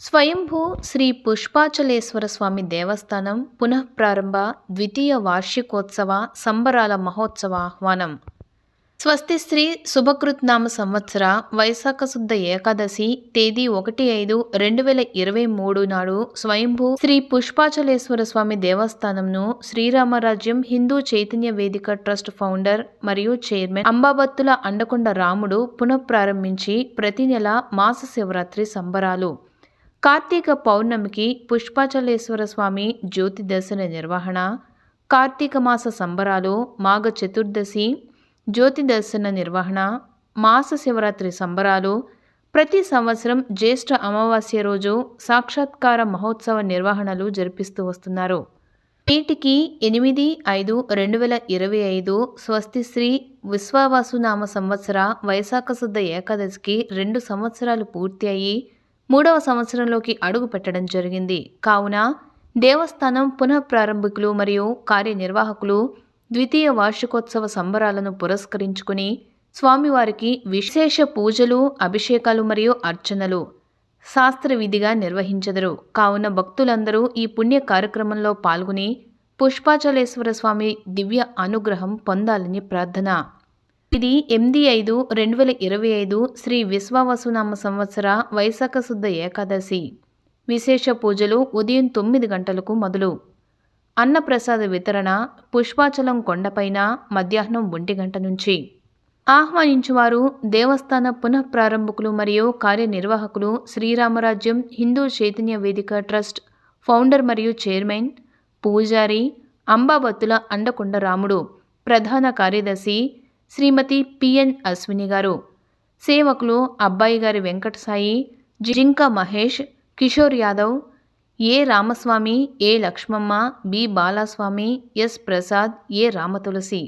స్వయంభూ శ్రీ పుష్పాచలేశ్వర స్వామి దేవస్థానం పునఃప్రారంభ ద్వితీయ వార్షికోత్సవ సంబరాల మహోత్సవ ఆహ్వానం. స్వస్తి శ్రీ శుభకృత్నామ సంవత్సర వైశాఖ శుద్ధ ఏకాదశి తేదీ 1/5/2023 నాడు స్వయంభూ శ్రీ పుష్పాచలేశ్వర స్వామి దేవస్థానంను శ్రీరామరాజ్యం హిందూ చైతన్య వేదిక ట్రస్ట్ ఫౌండర్ మరియు చైర్మన్ అంబాబత్తుల అండకొండ రాముడు పునఃప్రారంభించి ప్రతి నెల మాస శివరాత్రి సంబరాలు. కార్తీక పౌర్ణమికి పుష్పాచలేశ్వర స్వామి జ్యోతి దర్శన నిర్వహణ, కార్తీక మాస సంబరాలు, మాఘ చతుర్దశి జ్యోతి దర్శన నిర్వహణ, మాస శివరాత్రి సంబరాలు, ప్రతి సంవత్సరం జ్యేష్ఠ అమావాస్య రోజు సాక్షాత్కార మహోత్సవ నిర్వహణలు జరిపిస్తూ వస్తున్నారు. నేటికి 8/5/2025 స్వస్తి శ్రీ విశ్వావసునామ సంవత్సర వైశాఖ శుద్ధ ఏకాదశికి 2 సంవత్సరాలు పూర్తి అయ్యి 3వ సంవత్సరంలోకి అడుగు పెట్టడం జరిగింది. కావున దేవస్థానం పునఃప్రారంభికులు మరియు కార్యనిర్వాహకులు ద్వితీయ వార్షికోత్సవ సంబరాలను పురస్కరించుకుని స్వామివారికి విశేష పూజలు, అభిషేకాలు మరియు అర్చనలు శాస్త్రవిధిగా నిర్వహించెదరు. కావున భక్తులందరూ ఈ పుణ్య కార్యక్రమంలో పాల్గొని పుష్పాచలేశ్వర స్వామి దివ్య అనుగ్రహం పొందాలని ప్రార్థన. ఇది 8/5/2025 శ్రీ విశ్వావసునామ సంవత్సర వైశాఖ శుద్ధ ఏకాదశి. విశేష పూజలు ఉదయం 9 గంటలకు మొదలు. అన్నప్రసాద వితరణ పుష్పాచలం కొండపైన మధ్యాహ్నం 1 గంట నుంచి. ఆహ్వానించువారు దేవస్థాన పునఃప్రారంభకులు మరియు కార్యనిర్వాహకులు, శ్రీరామరాజ్యం హిందూ చైతన్య వేదిక ట్రస్ట్ ఫౌండర్ మరియు చైర్మన్, పూజారి అంబాబత్తుల అండకొండ రాముడు, ప్రధాన కార్యదర్శి శ్రీమతి పిఎన్ అశ్విని గారు, సేవకులు అబ్బాయి గారి వెంకట సాయి, జింక మహేష్, కిషోర్ యాదవ్, ఏ రామస్వామి, ఏ లక్ష్మమ్మ, బి బాలస్వామి, ఎస్ ప్రసాద్, ఏ రామతులసి.